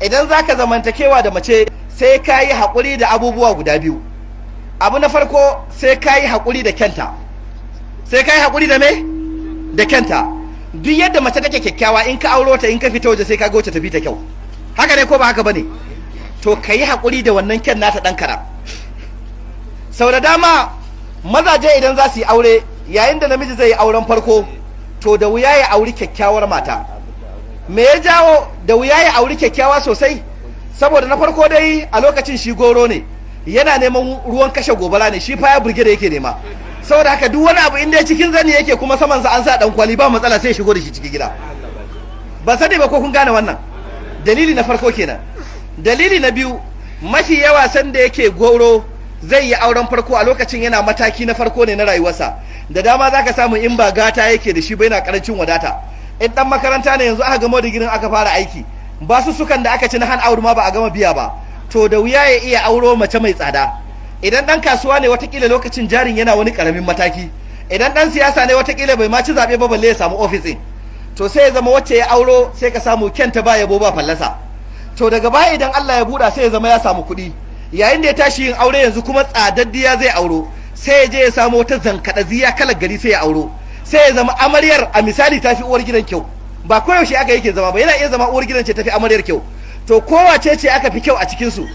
idan zaka zamantakewa da mace sai ka yi haƙuri da abubuwa guda biyu. Abu na farko sai ka yi haƙuri da kyanta. Sai ka yi haƙuri da me? Da kyanta. Duk yadda mace take kyakkyawa in ka auro ta in ka fita waje sai ka ga wacce tafi ta kyau. Haka ne ko ba haka bane? To ka yi haƙuri da wannan kyan nata ɗan karam. Sau da dama mazaje idan za su yi aure, yayin da namiji zai yi auren farko, to da wuya ya auri kyakkyawar mata. Me ya jawo da wuya ya auri kyakkyawa sosai? Saboda na farko dai a lokacin shi goro ne, yana neman ruwan kashe gobara ne, shi faya burge da yake nema. Saboda haka duk wani abu inda ya cikin zani yake kuma samansa an sa dan kwali ba matsala sai shigo da shi cikin gida. Ba sani ba ko kun gane wannan? Dalili na farko kenan. Dalili na biyu, mafi yawa sanda yake goro zai yi auren farko a lokacin yana mataki na farko ne na rayuwarsa. Da dama zaka samu in ba gata yake da shi ba yana karancin wadata. In dan makaranta ne yanzu aka gama digirin aka fara aiki, ba su sukan da aka ci na han aure ma ba a gama biya ba, to da wuya ya iya auro mace mai tsada. Idan dan kasuwa ne watakila lokacin jarin yana wani karamin mataki, idan dan siyasa ne watakila bai ma ci zabe ba balle ya samu office din, to sai ya zama wacce ya auro sai ka samu kyanta ba yabo ba fallasa. To daga baya idan Allah ya buɗa sai ya zama ya samu kuɗi, yayin da ya tashi yin aure yanzu kuma tsadaddiya zai auro, sai ya je ya samu wata zankadaziya kalar gari sai ya auro, sai ya zama amaryar a misali tafi uwar gidan kyau. Ba koyaushe aka yake zama ba, yana iya zama uwar gidan ce tafi amaryar kyau. To kowace ce aka fi kyau a cikin su,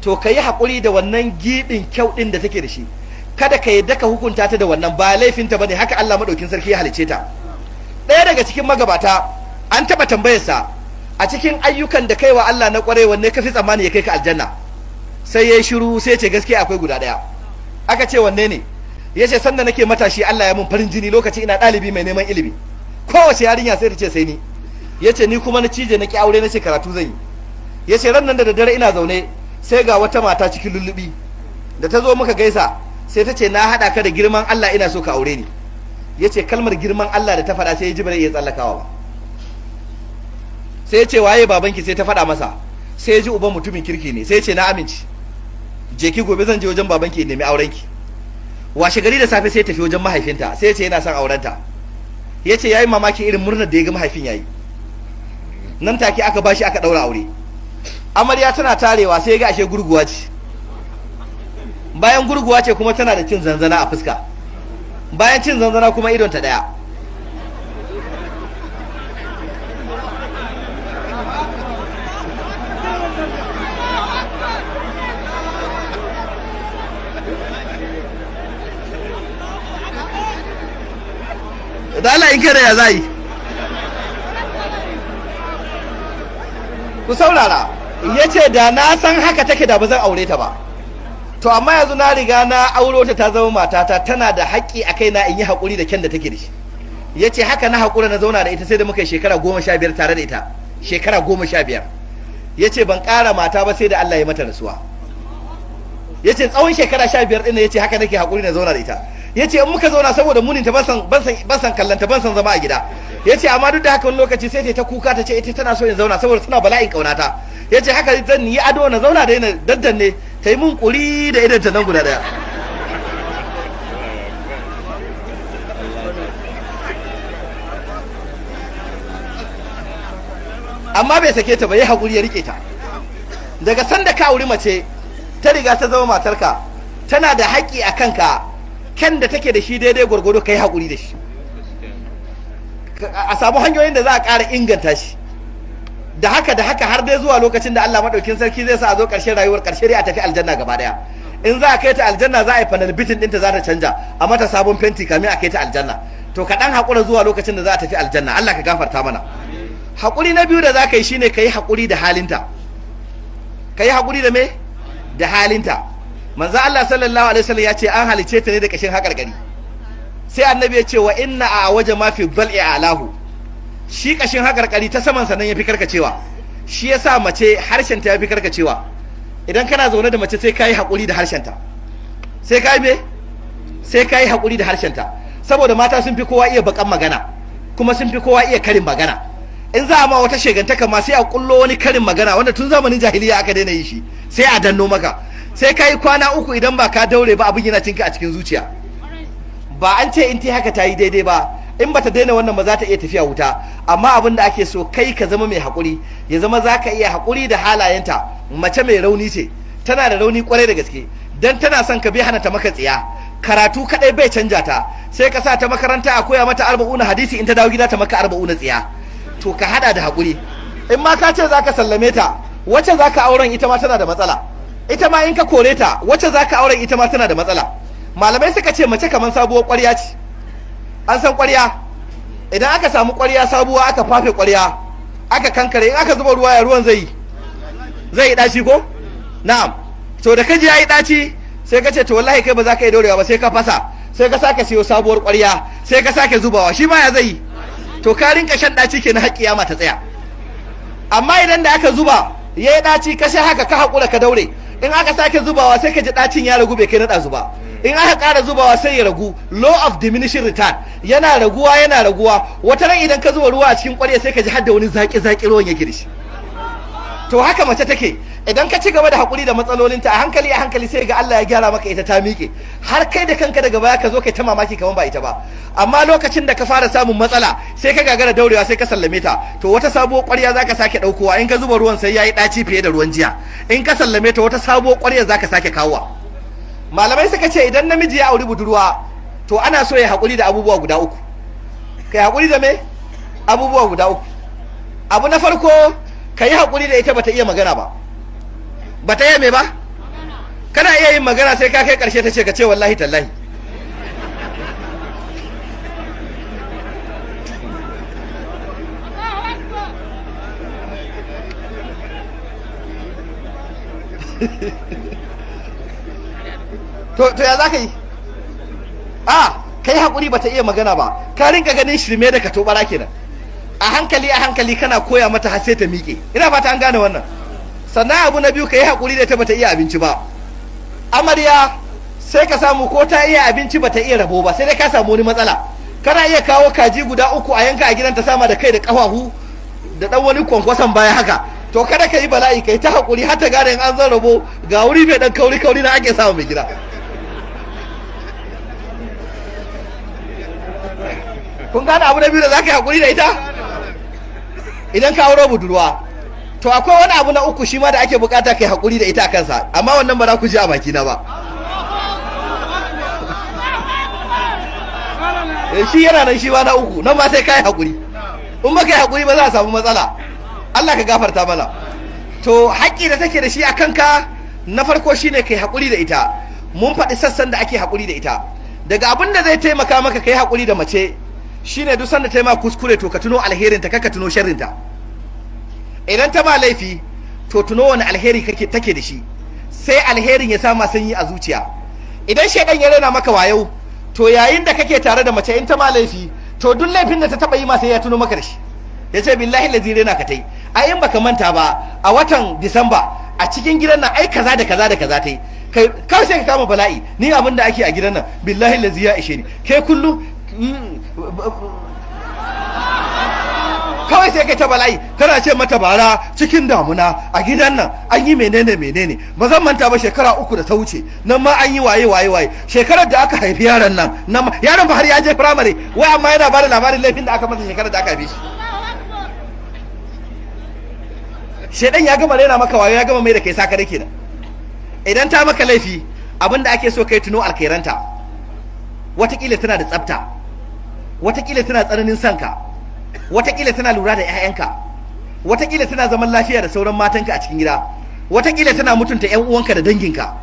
to ka yi haƙuri da wannan giɓin kyau ɗin da take da shi. Kada ka yadda ka hukunta ta da wannan, ba laifinta ba ne, haka Allah maɗaukin sarki ya halice ta. Ɗaya daga cikin magabata an taɓa tambayarsa, a cikin ayyukan da kai wa Allah na ƙwarai wanne ka fi tsammani ya kai ka aljanna? Sai ya yi shiru sai ce gaskiya akwai guda ɗaya. Aka ce wanne ne? Ya ce sanda nake matashi Allah ya mun farin jini lokaci ina ɗalibi mai neman ilimi. Kowace yarinya sai ta ce sai ni. Ya ce ni kuma na cije na ki aure na ce karatu zan yi. Ya ce ran nan da daddare ina zaune sai ga wata mata cikin lullubi. Da ta zo muka gaisa sai ta ce na haɗa ka da girman Allah ina so ka aure ni. Ya ce kalmar girman Allah da ta faɗa sai ya ji ba zai iya tsallakawa ba. Sai ya ce waye babanki, sai ta faɗa masa. Sai ya ji uban mutumin kirki ne, sai ya ce na amince. Je ki gobe zan je wajen babanki in nemi aurenki. Washe gari da safe sai ya tafi wajen mahaifinta, sai ya ce yana son aurenta. Ya ce yayi mamaki irin murnar da ya ga mahaifin yayi. Nan take aka bashi aka ɗaura aure. Amarya tana tarewa sai ya ga ashe gurguwa ce. Bayan gurguwa ce kuma tana da cin zanzana a fuska. Bayan cin zanzana kuma idonta ɗaya. Da Allah in kada ya zai ku saurara. Ya ce da na san haka take da ba zan aure ta ba, to amma yanzu na riga na auro ta zama matata, tana da haƙƙi a kaina in yi haƙuri da kyan da take da shi. Ya ce haka na haƙura na zauna da ita sai da muka yi shekara 15 tare da ita, shekara 15. Ya ce ban ƙara mata ba sai da Allah ya mata rasuwa. Ya ce tsawon shekara 15 ɗin ya ce haka nake haƙuri na zauna da ita. Ya ce in muka zauna saboda muninta ban san kallanta, ban san zama a gida. Ya ce amma duk da haka wani lokaci sai ta kuka ta ce ita tana so in zauna saboda tana bala'in ƙaunata. Ya ce haka zan yi ado na zauna da yana daddanne ta yi mun ƙuri da idanta nan guda ɗaya. Amma bai sake ta ba, ya haƙuri ya riƙe ta. Daga sanda ka auri mace ta riga ta zama matarka, tana da haƙƙi a kanka, kyan da take da shi daidai gwargwado ka yi haƙuri da shi, a samu hanyoyin da za a ƙara inganta shi. Da haka har dai zuwa lokacin da Allah maɗaukin sarki zai sa a zo ƙarshen rayuwar, ƙarshe dai a tafi aljanna gaba ɗaya. In za a kai ta aljanna za a yi fanal bitin ɗinta za ta canja, a mata sabon fenti kamin a kai ta aljanna. To ka ɗan haƙura zuwa lokacin da za a tafi aljanna. Allah ka gafarta mana. Haƙuri na biyu da za ka yi shine ka yi haƙuri da halinta. Ka yi haƙuri da me? Da halinta. Manzo Allah sallallahu alaihi wasallam ya ce an halice ta ne da kashin haƙarƙari. Sai annabi ya ce wa inna a waje ma fi dhal'i alahu. Shi kashin haƙarƙari ta saman sa nan yafi karkacewa. Shi yasa mace harshen ta yafi karkacewa. Idan kana zaune da mace sai kai haƙuri da harshen ta. Sai kai me? Sai kai haƙuri da harshen ta. Saboda mata sun fi kowa iya bakan magana, kuma sun fi kowa iya karin magana. In za a ma wata shegantaka ma sai a kullo wani karin magana wanda tun zamanin jahiliya aka daina yi shi, sai a danno maka. Sai ka yi kwana uku idan ba ka daure ba abin yana cinka a cikin zuciya. Ba an ce in ta haka ta yi daidai ba, in bata daina wannan ba za ta iya tafiya wuta. Amma abin da ake so kai ka zama mai haƙuri, ya zama za ka iya haƙuri da halayenta. Mace mai rauni ce, tana da rauni kwarai da gaske, dan tana son ka bai hana ta maka tsiya. Karatu kadai bai canja ta, sai ka sa ta makaranta a koya mata 40 hadisi, in ta dawo gida ta maka 40 tsiya. To ka hada da haƙuri. In ma ka ce za ka sallame ta, wacce za ka auren ita ma tana da matsala. Ita ma in ka kore ta, wacce za ka auren ita ma tana da matsala. Malamai suka ce mace kamar sabuwar ƙwarya ce. An san ƙwarya? Idan aka samu ƙwarya sabuwa aka fafe ƙwarya, aka kankare, in aka zuba ruwa ya ruwan zai yi ɗaci ko? Na'am. To da kaji ya yi ɗaci, sai ka ce to wallahi kai ba za ka yi daurewa ba, sai ka fasa, sai ka sake siyo sabuwar ƙwarya, sai ka sake zubawa, shi ma ya zai yi. To ka rinka shan ɗaci kenan har kiyama ta tsaya. Amma idan da aka zuba ya yi ɗaci ka sha haka ka haƙura ka daure, in aka sake zubawa sai ka ji ɗacin ya ragu bai kai na ɗazu ba. In aka ƙara zubawa sai ya ragu. Law of diminishing return, yana raguwa. Wata ran idan ka zuba ruwa a cikin ƙwarya sai ka ji har da wani zaƙi ruwan yake da shi. To haka mace take, idan ka ci gaba da haƙuri da matsalolinta a hankali sai ga Allah ya gyara maka ita ta miƙe, har kai da kanka daga baya ka zo kai ta mamaki kaman ba ita ba. Amma lokacin da ka fara samun matsala sai ka gagara daurewa sai ka sallame ta, to wata sabuwar ƙwarya zaka sake ɗaukowa, in ka zuba ruwan sai yayi ɗaci fiye da ruwan jiya. In ka sallame ta wata sabuwar ƙwarya zaka sake kawowa. Malamai suka ce idan namiji ya auri budurwa, to ana so ya haƙuri da abubuwa guda uku. Kai haƙuri da me? Abubuwa guda uku. Abu na farko, ka yi haƙuri da ita bata iya magana ba. Bata iya me ba? Kana iya yin magana sai ka kai ƙarshe ta ce ka ce wallahi tallahi. to ya za ka yi? Ka yi haƙuri bata iya magana ba, ka rinka ganin shirme da ka tobara kenan. A hankali kana koya mata har sai ta miƙe. Ina fata an gane wannan. Sannan abu na biyu, ka yi haƙuri da ta bata iya abinci ba. Amarya sai ka samu ko ta iya abinci bata iya rabo ba, sai dai ka samu wani matsala. Kana iya kawo kaji guda 3 a yanka a gidan ta sama da kai da ƙafafu da ɗan wani kwankwason baya haka. To kada ka yi bala'i, kai ta haƙuri har ta gane in an zan rabo ga wuri mai ɗan kauri na ake samu mai gida. Kun gane abu na biyu da za ka yi haƙuri da ita? Idan ka auro budurwa, to akwai wani abu na uku shi ma da ake bukata kai haƙuri da ita a kansa, amma wannan ba za ku ji a bakina ba. Shi yana nan shi ma na uku, nan ma sai ka yi haƙuri. In ba ka yi haƙuri ba za a samu matsala. Allah ka gafarta mana. To haƙƙi da take da shi a kanka, na farko shine kai haƙuri da ita. Mun faɗi sassan da ake haƙuri da ita. Daga abin da zai taimaka maka kai haƙuri da mace shine duk sanda ta yi ma kuskure to ka tuno alherinta, kaka tuno sharrinta. Idan ta ma laifi to tuno wani alheri take da shi, sai alherin ya sama sanyi a zuciya. Idan shaidan ya rena maka wayo, to yayin da kake tare da mace in ta ma laifi, to duk laifin da ta taba yi ma sai ya tuno maka da shi. Ya ce billahi lazi rena ka tai, ai in baka manta ba a watan Disamba a cikin gidan nan ai kaza da kaza ta yi. Kawai sai ka kama bala'i, ni abin da ake a gidan nan billahi lazi ya ishe ni, kai kullum kawai sai kai ta bala'i, kana ce mata bara cikin damuna a gidan nan an yi menene ba zan manta ba shekara 3 da ta wuce nan ma an yi waye shekarar da aka haifi yaron nan yaron ba har ya je firamare, wai amma yana bada labarin laifin da aka masa shekarar da aka haife shi. Shedan ya gama rena maka wayo, ya gama mai da kai sakare kenan. Idan ta maka laifi, abinda ake so kai tuno alkairanta. Watakila tana da tsafta, watakila tana tsananin sanka, watakila tana lura da 'ya'yanka, watakila tana zaman lafiya da sauran matanka a cikin gida, watakila tana mutunta 'yan uwanka da danginka,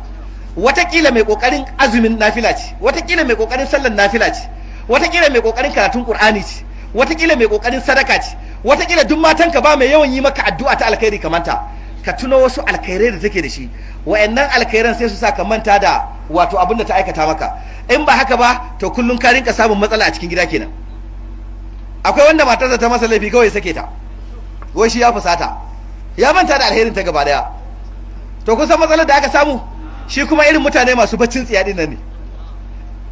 watakila mai kokarin azumin nafila ce, watakila mai kokarin sallar nafila ce, watakila mai kokarin karatun qur'ani ce, watakila mai kokarin sadaka ce, watakila duk matanka ba mai yawan yi maka addu'a ta alkhairi kamanta. Ka tuno wasu alkhairai da take da shi, wa'annan alkhairan sai su sa ka manta da wato abin da ta aikata maka. In ba haka ba to kullum ka rinka samun matsala a cikin gida kenan. Akwai wanda matarsa ta masa laifi kawai sake ta, wai shi ya fusata, ya manta da alherin ta gaba daya. To kusan matsalar da aka samu, shi kuma irin mutane masu baccin tsiya din nan ne,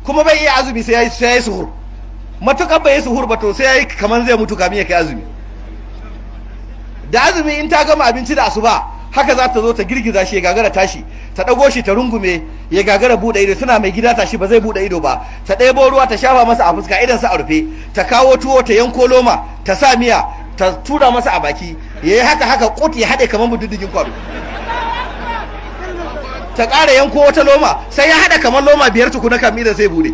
kuma bai iya azumi sai yayi suhur. Matukan bai yi suhur ba to sai yayi kaman zai mutu kamin ya kai azumi. Da azumi in ta gama abinci da asuba haka za ta zo ta girgiza shi ya gagara tashi, ta ɗago shi ta rungume ya gagara buɗe ido, tana mai gida tashi ba zai buɗe ido ba, ta ɗebo ruwa ta shafa masa a fuska idan sa a rufe, ta kawo tuwo ta yanko loma ta sa miya ta tura masa a baki, ya yi haka haka kut ya haɗe kamar bududdigin kwado, ta ƙara yanko wata loma sai ya haɗa kamar loma 5 tukuna kam idan sai buɗe.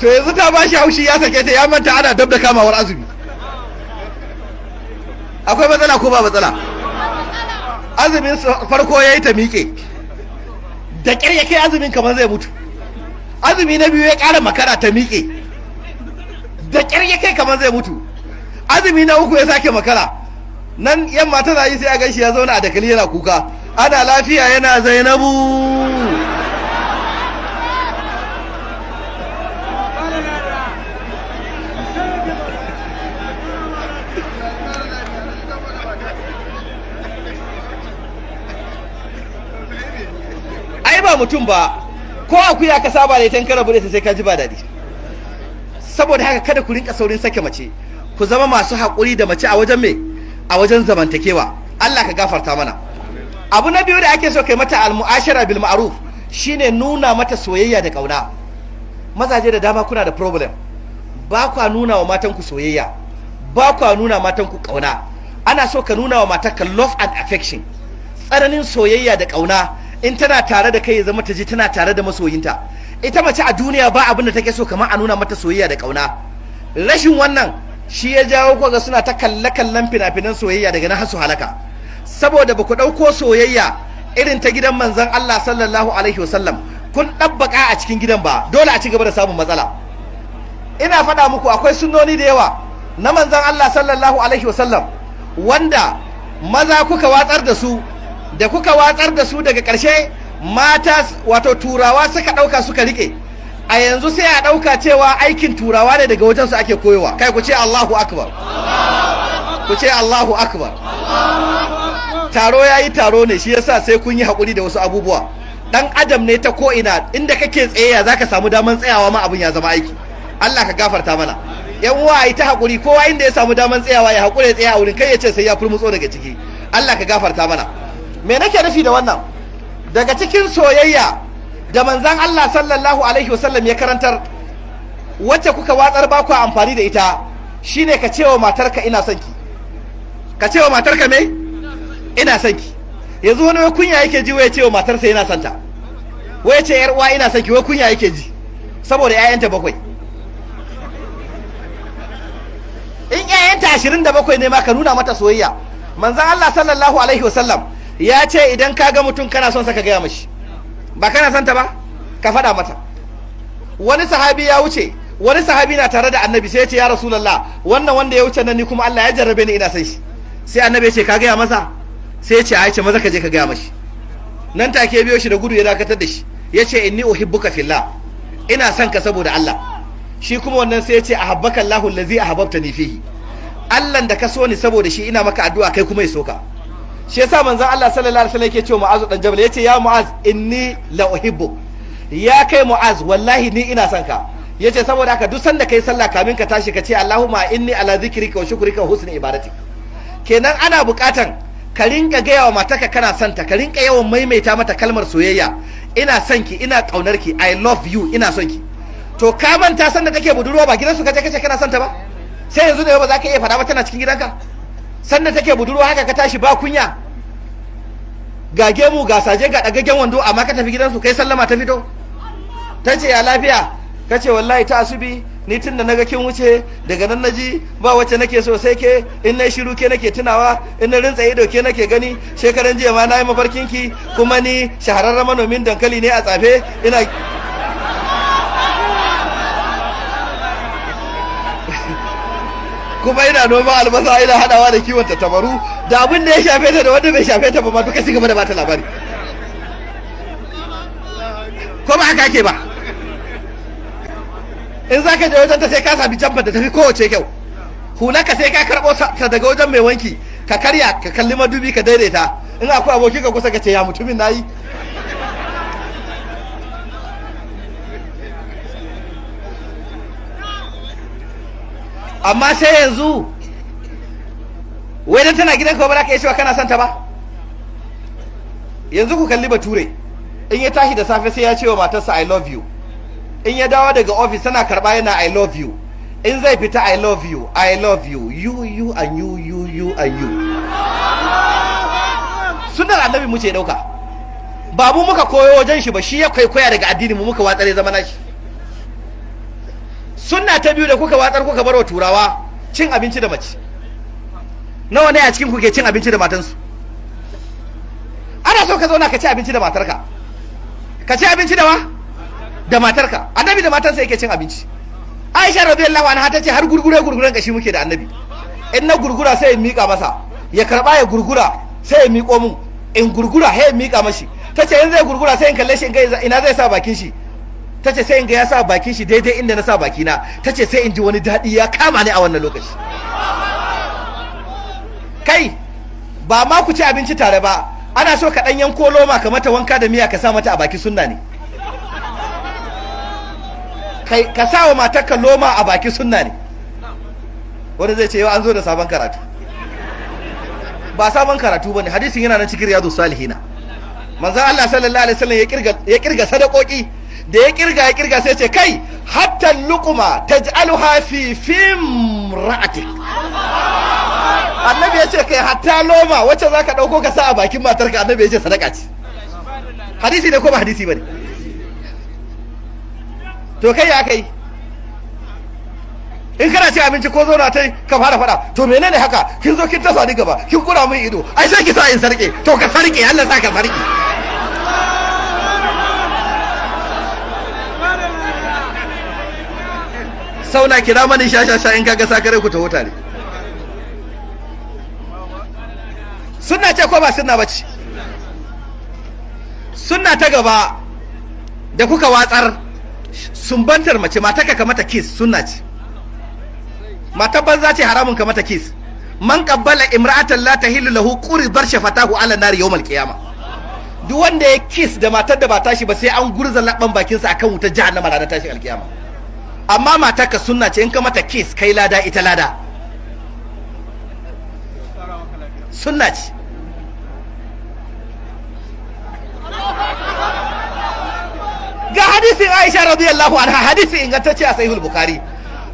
To yanzu ta ba shi haushi ya sake ta, ya manta ana dab da kamawar azumi. Akwai matsala ko ba matsala? Azumin farko ya yi ta miƙe, da ƙyar ya kai azumin kamar zai mutu. Azumi na biyu ya ƙara makara ta miƙe, da ƙyar ya kai kamar zai mutu. Azumi na uku ya sake makara, nan yamma tana yi sai a ganshi ya zauna a dakali yana kuka, ana lafiya yana Zainabu. Ba mutum ba, ko akuya ka saba da ita kara bude ta sai ka ji ba daɗi. Saboda haka kada ku rinka saurin sake mace, ku zama masu haƙuri da mace a wajen me, a wajen zamantakewa. Allah ka gafarta mana. Abu na biyu da ake so kai mata al-mu'ashara bil ma'ruf shine nuna mata soyayya da kauna. Mazaje da dama kuna da problem, ba kwa nuna wa matanku soyayya, ba kwa nuna matanku kauna. Ana so ka nuna wa matarka love and affection, tsananin soyayya da kauna. In tana tare da kai ya zama ta ji tana tare da masoyinta. Ita mace a duniya ba abin da take so kamar a nuna mata soyayya da kauna. Rashin wannan shi ya jawo ko ga suna ta kallon fina-finan soyayya daga nan har su halaka, saboda ba ku ɗauko soyayya irin ta gidan manzon Allah sallallahu alaihi wasallam kun ɗabbaka a cikin gidan ba, dole a ci gaba da samun matsala. Ina faɗa muku akwai sunnoni da yawa na manzon Allah sallallahu alaihi wasallam wanda maza kuka watsar da su, da kuka watsar da su daga ƙarshe mata wato turawa suka ɗauka suka rike. A yanzu sai a ɗauka cewa aikin turawa ne daga wajensu ake koyowa. Kai ku ce Allahu akbar, ku ce Allahu akbar. Taro ya yi taro ne, shi yasa sai kun yi haƙuri da wasu abubuwa. Ɗan adam ne ta ko'ina, inda kake tsayayya za ka samu daman tsayawa ma abin ya zama aiki. Allah ka gafarta mana. Yan uwa a yi ta haƙuri, kowa inda ya samu daman tsayawa ya haƙuri ya tsaya a wurin, kai ya ce sai ya furmutso daga ciki. Allah ka gafarta mana. Me nake nufi da wannan? Daga cikin soyayya da manzan Allah sallallahu alaihi wasallam ya karantar, wacce kuka watsar ba ku amfani da ita, shine ka cewa matarka ina son ki. Ka cewa matarka me? Ina son ki. Yanzu wani wai kunya yake ji wai cewa matarsa yana son ta. Wai ce yar uwa ina son ki, wai kunya yake ji saboda ƴaƴanta 7. In ƴaƴanta 27 ne ma ka nuna mata soyayya. Manzan Allah sallallahu alaihi wasallam ya ce idan ka ga mutum kana son sa ka gaya mashi, ba kana son ta ba ka faɗa mata. Wani sahabi ya wuce, wani sahabi na tare da annabi sai ya ce ya rasulullah, wannan wanda ya wuce nan ni kuma Allah ya jarrabe ni ina son shi. Sai annabi ya ce ka gaya masa? Sai ya ce a ce maza ka je ka gaya mashi. Nan take biyo shi da gudu ya dakatar da shi, ya ce inni uhibbuka fillah, ina son ka saboda Allah. Shi kuma wannan sai ya ce ahabbaka Allahu allazi ahabbtani fihi, Allah da ka so ni saboda shi ina maka addu'a kai kuma ya soka. Shi yasa manzon Allah sallallahu alaihi wasallam yake cewa Mu'az dan Jabal, yace ya Mu'az inni la uhibbu, ya kai Mu'az wallahi ni ina son ka. Yace saboda haka duk sanda kai sallah kamin ka tashi ka ce Allahumma inni ala zikrika wa shukrika wa husni ibadati. Kenan ana bukatan ka rinka gaya wa matarka kana son ta, ka rinka yawan maimaita mata kalmar soyayya. Ina son ki, ina kaunar ki, I love you, ina son ki. To ka manta sanda take budurwa ba gidansu kaje kace kana son ta ba? Sai yanzu da ba za ka iya faɗa ba tana cikin gidanka? Sanda take budurwa haka ka tashi ba kunya, ga gemu ga saje ga dagaggen wando, amma ka tafi gidansu kai sallama ta fito ta ce ya lafiya, ka ce wallahi ta asubi ni tun da naga kin wuce daga nan naji ba wacce nake so sai ke, in na shiru ke nake tunawa, in na rintsa ido ke nake gani, shekaran jiya ma na yi mafarkin ki, kuma ni shahararren manomin dankali ne a tsafe ina kuma ina noman albasa ina hadawa da kiwon tattabaru, da abin da ya shafe ta da wanda bai shafe ta ba ma duka ci gaba da bata labari. Ko ba haka ake ba? In za ka je wajen ta sai ka sami jambar da tafi kowace kyau, hulaka sai ka karɓo ta daga wajen mai wanki, ka karya ka kalli madubi ka daidaita, in akwai aboki ka kusa ka ce ya mutumin nayi. Amma sai yanzu wai dan tana gidanka ba za ka iya cewa kana son ta ba? yanzu ku kalli bature, in ya tashi da safe sai ya ce wa matarsa I love you, in ya dawo daga ofis tana karba yana I love you, in zai fita I love you, I love you, you and you and you. Sunnar annabi mu ce dauka, ba mu muka koyo wajen shi ba, shi ya kwaikwaya daga addini mu muka watsare zama nashi. Sunna ta biyu da kuka watsar kuka bar wa turawa, cin abinci da mace. Nawa ne a cikin ku ke cin abinci da matansu? Ana so ka zauna ka ci abinci da matarka, ka ci abinci da wa? Da matarka. Annabi da matarsa yake cin abinci. Aisha radiyallahu anha ta ce har gurguren kashi muke da annabi. In na gurgura sai in mika masa, ya karba ya gurgura sai ya miko mun, in gurgura sai ya mika mashi. Ta ce in zai gurgura sai in kalle shi in ga ina zai sa bakin shi. Ta ce sai in ga ya sa bakin shi daidai inda na sa bakina. Ta ce sai in ji wani daɗi ya kama ni a wannan lokaci. Kai ba ma ku ci abinci tare ba, ana so ka ɗan yanko loma ka mata wanka da miya ka sa mata a baki sunna ne. Kai ka sa wa matarka loma a baki sunna ne. Wani zai ce yau an zo da sabon karatu. Ba sabon karatu bane, hadisin yana nan cikin Riyadus Salihina. Manzon Allah sallallahu alaihi wasallam ya kirga sadakoki, da ya kirga sai ce kai hatta luquma taj'aluha fi ra'atik. Annabi ya ce kai hatta loma wacce zaka dauko ka sa a bakin matarka, annabi ya ce sadaka ce. Hadisi ne ko ba hadisi bane? To kai ya kai in kana ci abinci ko zauna tai ka fara fada, to menene haka, kin zo kin tasa ni gaba, kin kura min ido, ai sai ki sa in sarke, to ka sarke, Allah sa ka sarke. Sauna kira mani shashasha in kaga sakare ku ta wuta ne. Sunna ce ko ba sunna bace? Sunna ta gaba da kuka watsar, sumbantar mace, mataka ka mata kiss, sunna ce. Matar banza ce haramun ka mata kiss. Man qabbala imra'atan la tahillu lahu quribar shafatahu ala nari yawmal qiyamah. Duk wanda ya kiss da matar da ba tashi ba sai an gurza labban bakin sa akan wutar jahannama ranar tashin alkiyama. Amma matarka sunna ce, in ka mata kiss kai lada ita lada. Sunna ce. Ga hadisin Aisha radiyallahu anha, hadisi ingantacce a sahihul Bukhari.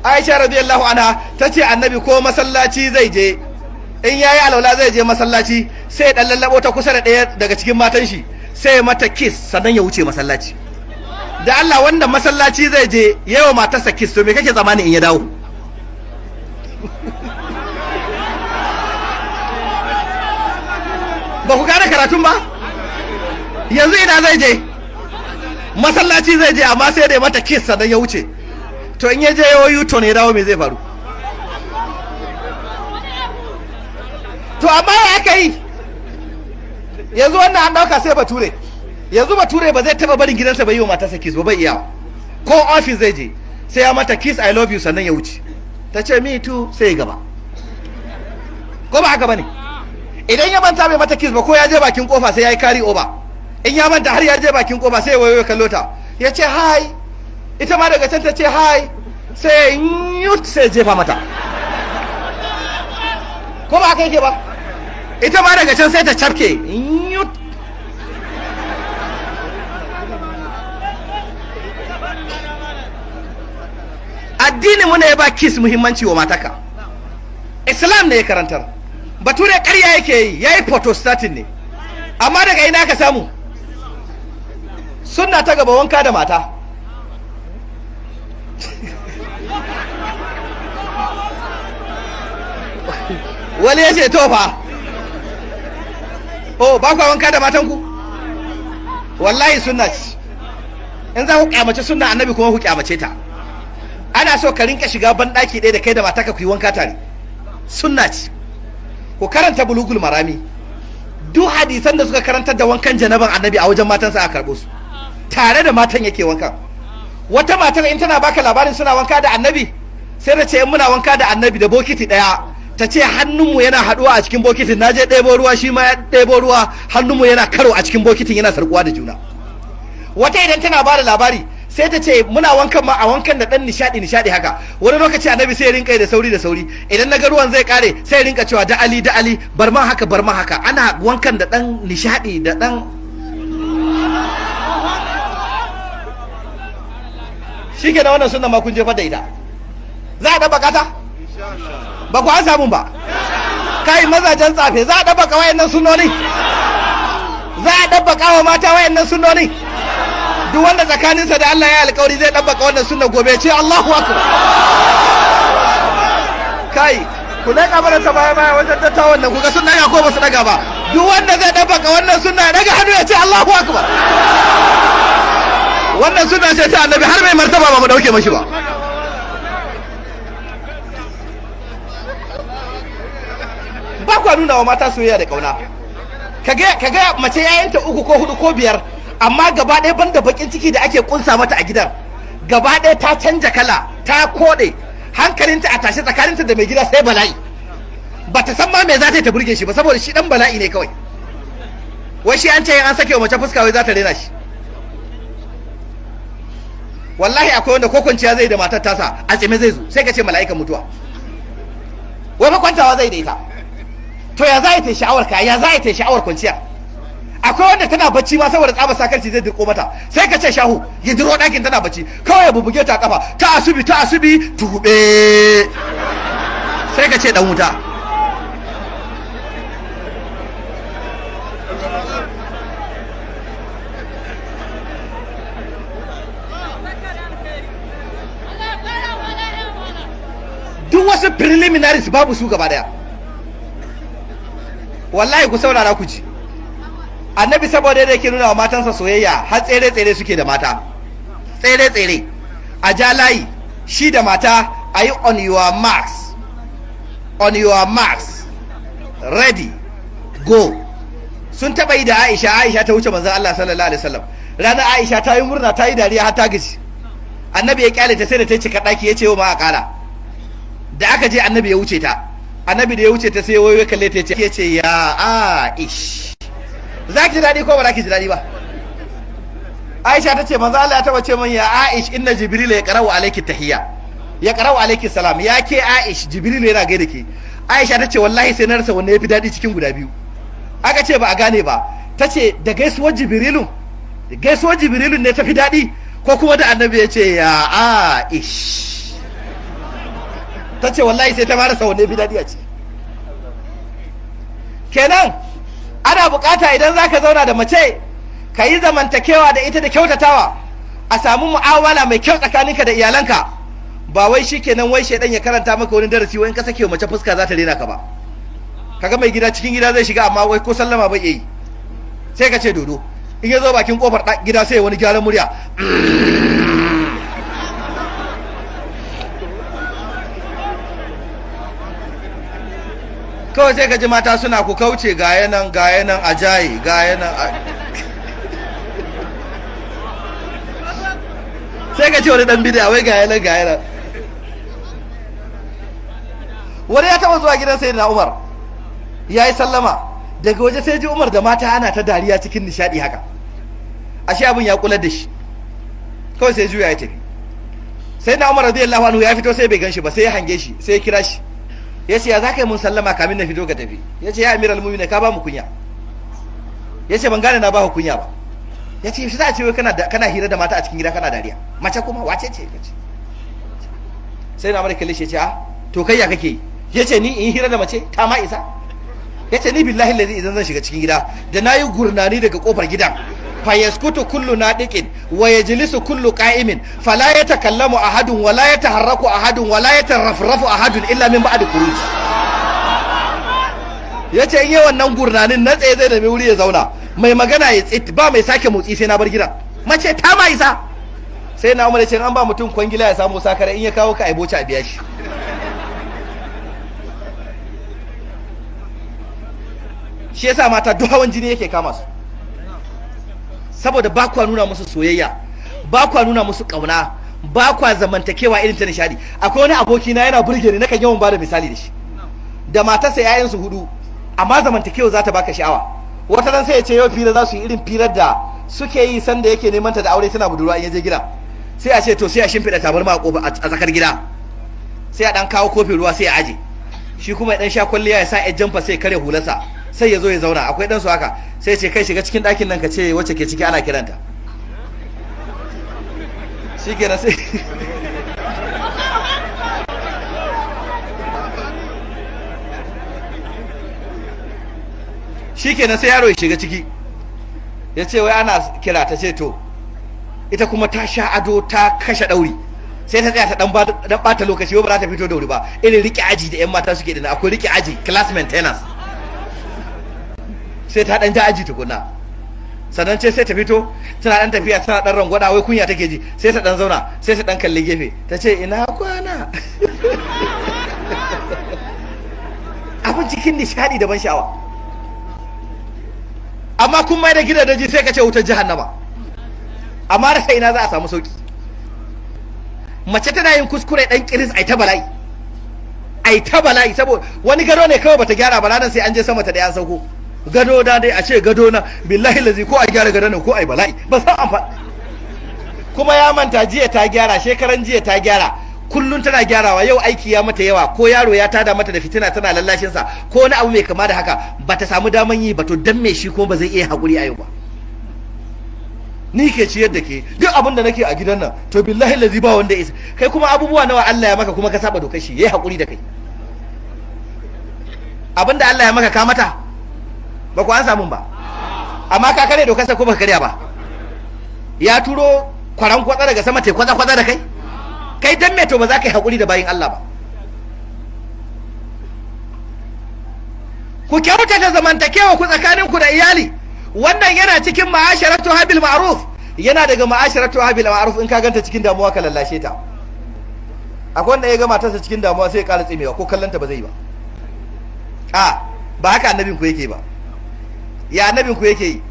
Aisha radiyallahu anha tace annabi ko masallaci zai je, in yayi alwala zai je masallaci sai dan lallabo ta kusa da daya daga cikin matan shi, sai mata kiss sannan ya wuce masallaci. Da Allah wanda masallaci zai je yawa matarsa kiss, to me kake zamani in ya dawo? Ba ku gane karatun ba? Yanzu ina zai je masallaci zai je, amma sai da mata kiss sannan ya wuce. To in ya je yawo yuton ya dawo me zai faru? To amma ya aka yi yanzu wannan an dauka sai bature. Yanzu bature ba zai taba barin gidansa bai yi wa matarsa kiss ba, bai iya. Ko office zai je sai ya mata kiss I love you sannan ya wuce. Ta ce me too sai ya gaba. Ko ba haka bane? Idan ya manta bai mata kiss ba, ko ya je bakin kofa sai ya yi carry over. In ya manta har ya je bakin kofa sai ya wayo kallo ta, ya ce hi, ita ma daga can ta ce hi, sai yut sai jefa mata. Ko ba haka yake ba? Ita ma daga can sai ta cafke yut. Addini mu ne ya ba kiss muhimmanci wa mataka. Islam ne ya karantar. Bature ƙarya yake yi, yayi photostatin ne. Amma daga ina ka samu? Sunna ta gaba wanka da mata. Wani ya ce to fa, oh ba kwa wanka da matanku? Wallahi sunna ce. In za ku kyamace sunna annabi kuma ku kyamace ta. Ana so ka rinka shiga banɗaki ɗaya da kai da mataka ku yi wanka tare. Sunna ce. Ku karanta bulugul marami. Duk hadisan da suka karantar da wankan janaban annabi a wajen matansa aka karɓo su. Tare da matan yake wanka. Wata matar in tana baka labarin suna wanka da annabi, sai da ce in muna wanka da annabi da bokiti ɗaya, ta ce hannunmu yana haɗuwa a cikin bokitin, na je ɗebo ruwa shi ma ya ɗebo ruwa, hannunmu yana karo a cikin bokitin yana sarkuwa da juna. Wata idan tana bada labari sai ta ce muna wankan ma a wankan da ɗan nishaɗi haka, wani lokaci annabi sai ya rinka yi da sauri, idan na ga ruwan zai kare sai ya rinka cewa da ali bar ma haka, ana wankan da ɗan nishaɗi da ɗan shi ke na wannan sunan ma kun jefar da ita. Za a ɗabaka ta? Ba ku an samu ba. Kai mazajen tsafe za a ɗabaka wayannan sunoni? Za a ɗabaka wa mata wayannan sunoni? Duk wanda tsakaninsa da Allah ya alƙawari zai ɗabaka wannan sunan gobe ce Allahu akbar. Kai ku daga mana ta baya wajen dattawan nan kuga sun daga ko ba su daga ba. Duk wanda zai ɗabaka wannan sunna ya daga hannu ya ce Allahu akbar. Wannan sunna ce ta annabi har mai martaba ba mu dauke mashi ba. Ba kwa nuna wa mata soyayya da kauna. Kaga mace yayanta 3 ko 4 ko 5 amma gaba ɗaya banda bakin ciki da ake kunsa mata a gidan. Gaba ɗaya ta canja kala, ta kode, hankalinta a tashi tsakaninta da mai gida sai bala'i. Ba ta san ma me za ta yi ta burge shi ba saboda shi dan bala'i ne kawai. Wai shi an ce an sake wa mace fuska wai za ta rena shi. Wallahi akwai wanda ko kwanciya zai da matar tasa a tsime zai zo sai ka ce mala'ikan mutuwa. Wai fa kwantawa zai da ita. To ya za ta yi sha'awar ka, ya za ta yi sha'awar kwanciya. Akwai wanda tana bacci ma saboda tsaba sakarci zai dirko mata sai ka ce shahu ya diro ɗakin tana bacci kawai ya bubuge ta kafa ta asubi tube sai ka ce dan wuta. Duk wasu preliminaries babu su gaba daya. Wallahi ku saurara ku ji. Annabi saboda da yake nuna wa matansa soyayya har tsere suke da mata. Tsere a ja layi shi da mata a yi on your marks ready go. Sun taba yi da Aisha ta wuce manzon Allah sallallahu alaihi wasallam. Ranar Aisha ta yi murna ta yi dariya har ta gaji. Annabi ya kyale ta sai da ta cika daki ya ce wa ma a kara. Da aka je annabi ya wuce ta. Annabi da ya wuce ta sai ya wayo kalle ta ya ce ya Aish. Za ki ji daɗi ko ba za ki ji daɗi ba? Aisha ta ce manzo Allah ya taba ce min ya Aish inna Jibril ya qara'u alayki tahiyya. Ya qara'u alayki salam. Ya ke Aish Jibril yana gaida ke. Aisha ta ce wallahi sai na rasa wanne yafi daɗi cikin guda biyu. Aka ce ba a gane ba. Ta ce da gaisuwar Jibrilun ne tafi daɗi ko kuma da annabi ya ce ya Aish. Ta ce wallahi sai ta ma rasa wanne yafi daɗi a ciki. Kenan ana bukata idan zaka zauna da mace ka yi zamantakewa da ita da kyautatawa a samu mu'amala mai kyau tsakaninka da iyalanka ba wai shikenan wai shedan ya karanta maka wani darasi wai in ka sake mace fuska za ta rena ka ba. Kaga mai gida cikin gida zai shiga amma wai ko sallama bai yi sai ka ce dodo in ya zo bakin kofar gida sai wani gyaran murya kawai sai ka ji mata suna ku kauce ga yanan ajayi ga yanan sai ka ce wani dan bidiya wai ga yanan wani ya taba zuwa gidan sayyidina Umar ya yi sallama daga waje sai ji Umar da mata ana ta dariya cikin nishadi haka ashe abin ya kular da shi kawai sai juya ya tafi sayyidina Umar radiyallahu anhu ya fito sai bai ganshi ba sai ya hange shi sai ya kira shi ya ce ya za ka yi mun sallama kamin na fito ka tafi ya ce ya amiral mumina ka ba mu kunya ya ce ban gane na ba ku kunya ba ya ce shi za a ce wai kana hira da mata a cikin gida kana dariya mace kuma wace ce sai na amurka lishe ce a to kai ya kake ya ce ni in hira da mace ta ma isa ya ce ni billahi lazi idan zan shiga cikin gida da na yi gurnani daga kofar gidan fayaskutu kullu nadiqin wa yajlisu kullu qa'imin fala yatakallamu ahadun wa la yataharraku ahadun wa la yatarafrafu ahadun illa min ba'di khuruj yace in yi wannan gurnanin na tsaye zai da mai wuri ya zauna mai magana ya tsit ba mai sake motsi sai na bar gidan mace ta ma isa sai na umar ya ce an ba mutum kwangila ya samu sakare in ya kawo ka aiboci a biya shi shi yasa mata duk hawan jini yake kama su saboda ba kwa nuna musu soyayya ba kwa nuna musu kauna ba kwa zamantakewa irin ta nishadi. Akwai wani aboki na yana burge ni nakan yawan bada misali da shi da matarsa yayansu 4 amma zamantakewa za ta baka sha'awa. Wata ran sai ya ce yau fira za su yi irin firar da suke yi sanda yake neman ta da aure tana budurwa in ya je gida sai a ce to sai a shimfiɗa tabarma a kofa a tsakar gida sai a dan kawo kofin ruwa sai a aje shi kuma ya dan sha kwalliya ya sa ya jamfa sai kare hularsa sai ya zo ya zauna. Akwai dan su haka sai ce kai shiga cikin ɗakin nan ka ce wacce ke ciki ana kiranta shi kenan sai shi kenan sai yaro ya shiga ciki ya ce wai ana kira ta ce to ita kuma ta sha ado ta kashe ɗauri sai ta tsaya ta dan bata lokaci ba za ta fito da wuri ba irin rike aji da yan mata suke dina akwai rike aji class maintenance sai ta dan ja aji tukuna sannan ce sai ta fito tana dan tafiya tana dan rangwada wai kunya take ji sai ta dan zauna sai ta dan kalli gefe ta ce ina kwana abin cikin nishadi da ban sha'awa amma kun mai da gidaje sai ka ce wutar jahannama amma da sai ina za a samu sauki mace tana yin kuskure dan kiris ai ta bala'i saboda wani gado ne kawai bata gyara ba ranar sai an je sama ta da yan sauko gado da dai a ce gado na billahi lazi ko a gyara gado ne ko ai bala'i ba san amfani kuma ya manta jiya ta gyara shekaran jiya ta gyara kullun tana gyarawa yau aiki ya mata yawa ko yaro ya tada mata da fitina tana lallashin sa ko wani abu mai kama da haka bata samu daman yi ba to dan me shi ko ba zai iya hakuri a yau ba ni ke ciyar da ke duk abin da nake a gidan nan to billahi lazi ba wanda isa kai kuma abubuwa nawa Allah ya maka kuma ka saba dokar shi yayi hakuri da kai abin da Allah ya maka ka mata ba ku an samu ba amma ka kare dokar sa ko ba ka karya ba ya turo kwaran kwatsa daga sama te kwatsa da kai kai dan me to ba za ka yi hakuri da bayin Allah ba ku kyauta da zamantakewa ku tsakaninku da iyali wannan yana cikin ma'asharatu habil ma'ruf yana daga ma'asharatu habil ma'ruf in ka ganta cikin damuwa ka lallashe ta akwai wanda ya ga matarsa cikin damuwa sai ya ƙara tsimewa ko kallanta ba zai ba ba haka annabin ku yake ba ya annabin ku yake yi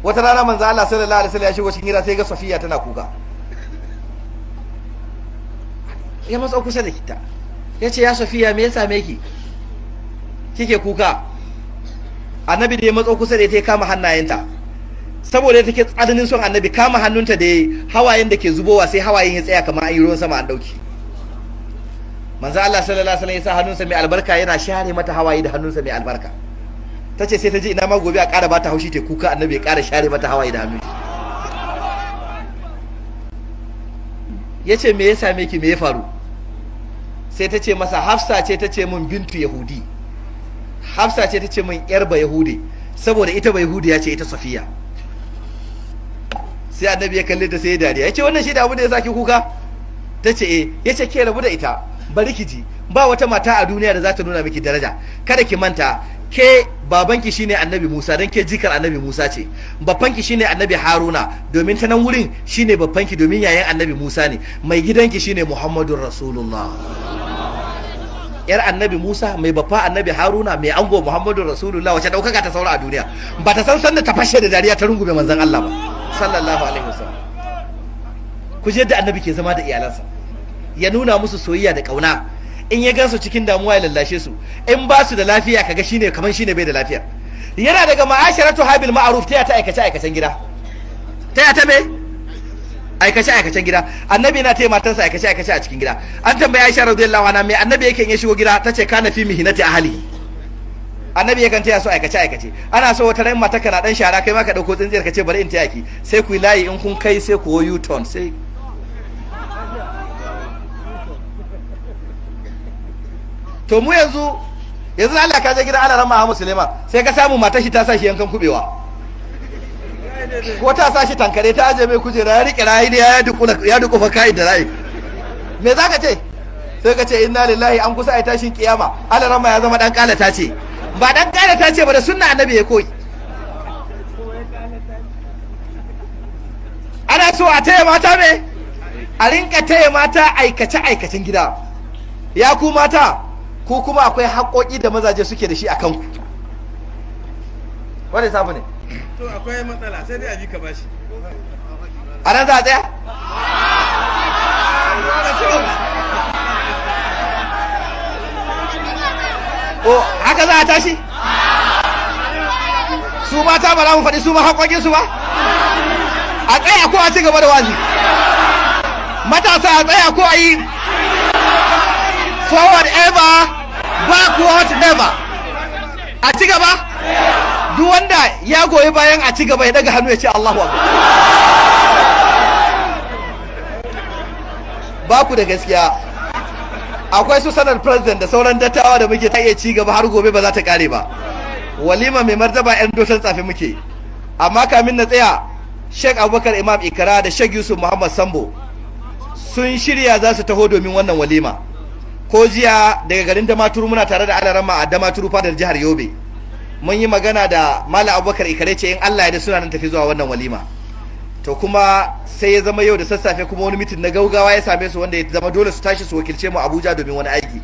wata rana manzo Allah sallallahu alaihi wasallam ya shigo cikin gida sai ga Safiya tana kuka ya matsa kusa da kita yace ya Safiya me ya same ki kike kuka annabi da ya matso kusa da ita ya kama hannayenta saboda take tsananin son annabi kama hannunta da hawayen da ke zubowa sai hawayen ya tsaya kamar an yi ruwan sama an dauki manzo Allah sallallahu alaihi wasallam ya sa hannunsa mai albarka yana share mata hawaye da hannunsa mai albarka tace sai ta ji ina ma gobe a ƙara bata haushi ta kuka annabi ya ƙara share mata hawaye da hannunsa yace me ya same ki me ya faru sai ta ce masa Hafsa ce ta ce min bintu Yahudi Hafsa ce ta ce min yar ba Yahudi saboda ita ba Yahudiya ce ita Safiya sai annabi ya kalle ta sai ya dariya yace wannan shi da abu da ya saki kuka tace yace ke rabu da ita bari ki ji ba wata mata a duniya da za ta nuna miki daraja kada ki manta ke babanki shine annabi Musa dan ke jikar annabi Musa ce babbanki shine annabi Haruna domin ta nan wurin shine babbanki domin yayan annabi Musa ne mai gidanki shine Muhammadur Rasulullah yar annabi Musa mai babba annabi Haruna mai ango Muhammadur Rasulullah wace daukaka ta saura a duniya ba ta san sanda ta fashe da dariya ta rungume manzon Allah ba sallallahu alaihi wasallam ku je da annabi ke zama da iyalansa ya nuna musu soyayya da kauna in ya gansu cikin damuwa ya lallashe su in ba su da lafiya kaga shine kaman shine bai da lafiya yana daga ma'asharatu habil ma'ruf ta aikace aikacen gida ta me aikace gida annabi na taya matarsa aikace a cikin gida an tambaye Aisha radiyallahu anha me annabi yake ya shigo gida tace kana fi mihnati ahli annabi yakan taya su aikace ana so wata ran mata kana dan shara kai ma ka dauko tsintsiyar ka ce bari in taya ki sai ku layi in kun kai sai ku U-turn sai to mu yanzu Allah ka je gida ana ran Muhammad Suleiman sai ka samu matar shi ta sa shi yankan kubewa ko ta sa shi tankare ta aje mai kujera ya rike rayi ne ya duku fa kai da rayi me zaka ce sai ka ce inna lillahi an kusa ai tashin kiyama Allah rama ya zama dan kalata ce ba dan kalata ce ba da sunna annabi ya koyi ana so a taya mata me a rinka taya mata aikacen gida ya ku mata ku kuma akwai haƙoƙi da mazaje suke da shi a kanku wanda ya samu ne to akwai matsala sai dai a bi ka bashi a nan za a tsaya o haka za a tashi su mata ba za mu faɗi su ma haƙoƙinsu ba a tsaya ko a ci gaba da wazi matasa a tsaya ko a yi forward ever backward never a ci gaba duk wanda ya goyi bayan a ci gaba ya daga hannu ya ce Allahu akbar ba ku da gaskiya. Akwai su sanar president da sauran dattawa da muke ta iya ci gaba har gobe ba za ta kare ba. Walima mai martaba 'yan dosan tsafi muke. Amma kamin na tsaya, Sheikh Abubakar Imam Ikara da Sheikh Yusuf Muhammad Sambo sun shirya za su taho domin wannan walima. Ko jiya daga garin Damaturu muna tare da Alarama a Damaturu fadar jihar Yobe. Mun yi magana da Malam Abubakar Ikare ce in Allah ya da suna nan tafi zuwa wannan walima. To kuma sai ya zama yau da sassafe kuma wani mitin na gaugawa ya same su wanda ya zama dole su tashi su wakilce mu Abuja domin wani aiki.